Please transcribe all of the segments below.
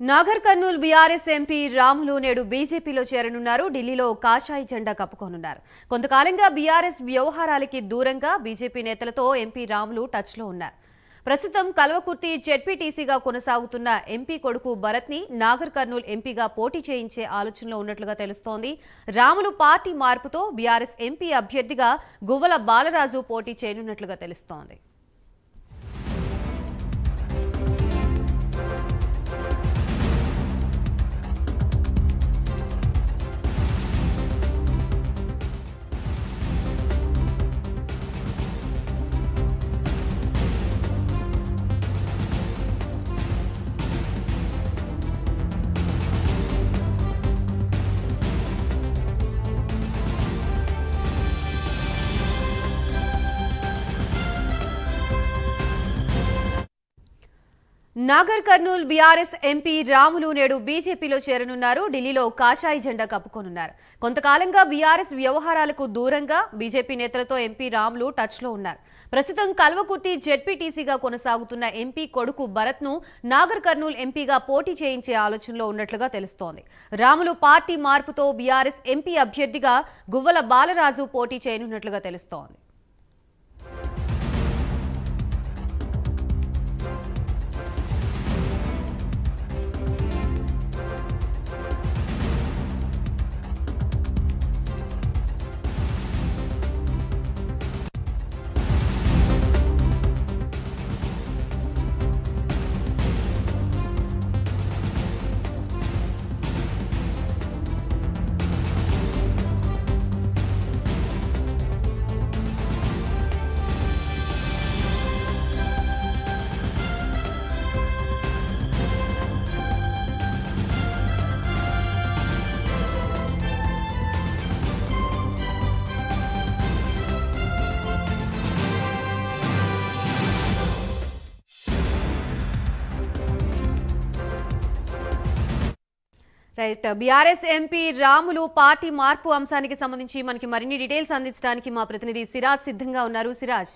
Nagar Kurnool BRS MP Ramulu నేడు బీజేపీలో చేరనున్నారు. ఢిల్లీలో కాషాయ జెండా కప్పుకోనున్నారు. కొంతకాలంగా బీఆర్ఎస్ వ్యవహారాలకి దూరంగా బీజేపీ నేతలతో ఎంపీ రాములు టచ్లో ఉన్నారు. ప్రస్తుతం కల్వకుర్తి జెడ్పీటీసీగా కొనసాగుతున్న ఎంపీ కొడుకు భరత్ని నాగర్ కర్నూల్ ఎంపీగా పోటీ చేయించే ఆలోచనలో ఉన్నట్లుగా తెలుస్తోంది. రాములు పార్టీ మార్పుతో బీఆర్ఎస్ ఎంపీ అభ్యర్థిగా గువ్వల బాలరాజు పోటీ చేయనున్నట్లుగా తెలుస్తోంది. నాగర్ కర్నూల్ బీఆర్ఎస్ ఎంపీ రాములు నేడు బీజేపీలో చేరనున్నారు. ఢిల్లీలో కాషాయ జెండా కప్పుకోనున్నారు. కొంతకాలంగా బీఆర్ఎస్ వ్యవహారాలకు దూరంగా బీజేపీ నేతలతో ఎంపీ రాములు టచ్లో ఉన్నారు. ప్రస్తుతం కల్వకుర్తి జెడ్పీటీసీగా కొనసాగుతున్న ఎంపీ కొడుకు భరత్ను నాగర్ కర్నూల్ ఎంపీగా పోటీ చేయించే ఆలోచనలో ఉన్నట్లుగా తెలుస్తోంది. రాములు పార్టీ మార్పుతో బీఆర్ఎస్ ఎంపీ అభ్యర్థిగా గువ్వల బాలరాజు పోటీ చేయనున్నట్లుగా తెలుస్తోంది. Right, BRS MP Ramulu party మార్పు అంశానికి సంబంధించి మనకి మరిన్ని డీటెయిల్స్ అందించడానికి మా ప్రతినిధి సిరాజ్ సిద్ధంగా ఉన్నారు. సిరాజ్,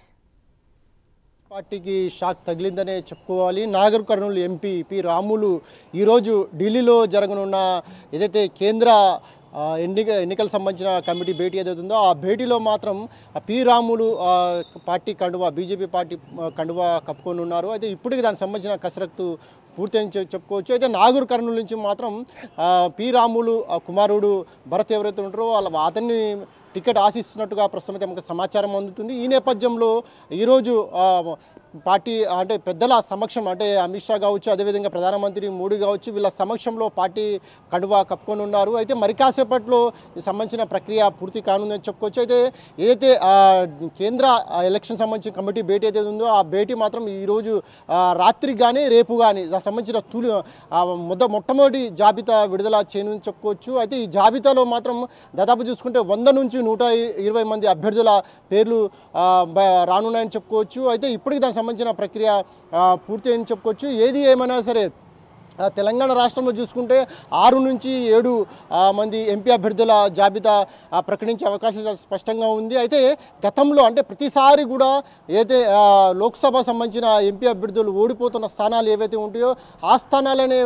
పార్టీకి షాక్ తగిలిందనే చెప్పుకోవాలి. నాగర్ కర్నూలు ఎంపీ పి రాములు ఈరోజు ఢిల్లీలో జరగనున్న ఏదైతే కేంద్ర ఎన్నికల సంబంధించిన కమిటీ భేటీ ఏదైతే ఉందో ఆ భేటీలో మాత్రం పి రాములు పార్టీ కండువా బీజేపీ పార్టీ కండువా కప్పుకొని ఉన్నారు. అయితే ఇప్పటికి దానికి సంబంధించిన కసరత్తు పూర్తయిని చెప్పుకోవచ్చు. అయితే నాగర్ కర్నూలు నుంచి మాత్రం పి రాములు కుమారుడు భరత్ ఎవరైతే ఉంటారో అతన్ని టికెట్ ఆశిస్తున్నట్టుగా ప్రస్తుతం అయితే మనకు సమాచారం అందుతుంది. ఈ నేపథ్యంలో ఈరోజు పార్టీ అంటే పెద్దల సమక్షం అంటే అమిత్ షా కావచ్చు, అదేవిధంగా ప్రధానమంత్రి మోడీ కావచ్చు, వీళ్ళ సమక్షంలో పార్టీ కండువా కప్పుకొని ఉన్నారు. అయితే మరి కాసేపట్లో సంబంధించిన ప్రక్రియ పూర్తి కానుందని చెప్పుకోవచ్చు. అయితే ఏదైతే కేంద్ర ఎలక్షన్ సంబంధించిన కమిటీ భేటీ ఏదైతే ఉందో ఆ భేటీ మాత్రం ఈరోజు రాత్రికి కానీ రేపు కానీ దానికి సంబంధించిన మొట్టమొదటి జాబితా విడుదల చేయనుందని చెప్పుకోవచ్చు. అయితే ఈ జాబితాలో మాత్రం దాదాపు చూసుకుంటే 100 నుంచి 120 మంది అభ్యర్థుల పేర్లు రానున్నాయని చెప్పుకోవచ్చు. అయితే ఇప్పటికి దానికి సంబంధించిన ప్రక్రియ పూర్తి అని చెప్పుకోవచ్చు. ఏది ఏమైనా సరే తెలంగాణ రాష్ట్రంలో చూసుకుంటే 6 నుంచి 7 మంది ఎంపీ అభ్యర్థుల జాబితా ప్రకటించే అవకాశం స్పష్టంగా ఉంది. అయితే గతంలో అంటే ప్రతిసారి కూడా ఏదైతే లోక్సభ సంబంధించిన ఎంపీ అభ్యర్థులు ఓడిపోతున్న స్థానాలు ఏవైతే ఉంటాయో ఆ స్థానాలనే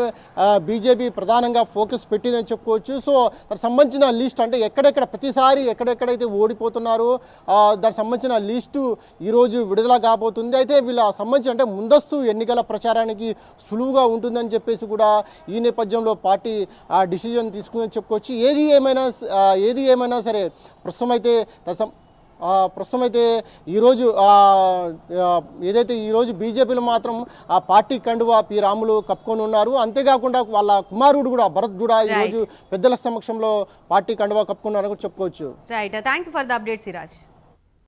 బీజేపీ ప్రధానంగా ఫోకస్ పెట్టిందని చెప్పుకోవచ్చు. సో దానికి సంబంధించిన లిస్ట్ అంటే ప్రతిసారి ఎక్కడెక్కడైతే ఓడిపోతున్నారో దానికి సంబంధించిన లిస్టు ఈరోజు విడుదల కాబోతుంది. అయితే వీళ్ళ సంబంధించిన అంటే ముందస్తు ఎన్నికల ప్రచారానికి సులువుగా ఉంటుందని చెప్పేసి కూడా ఈ నేపథ్యంలో పార్టీ డిసిజన్ తీసుకుందని చెప్పుకోవచ్చు. ఏది ఏమైనా సరే ప్రస్తుతం అయితే ఈరోజు ఏదైతే ఈరోజు బీజేపీలో మాత్రం ఆ పార్టీ కండువా పి రాములు కప్పుకొని ఉన్నారు. అంతేకాకుండా వాళ్ళ కుమారుడు కూడా భరత్ కూడా ఈరోజు పెద్దల సమక్షంలో పార్టీ కండువా కప్పుకున్నారని చెప్పుకోవచ్చు. Right, thank you for the update Siraj.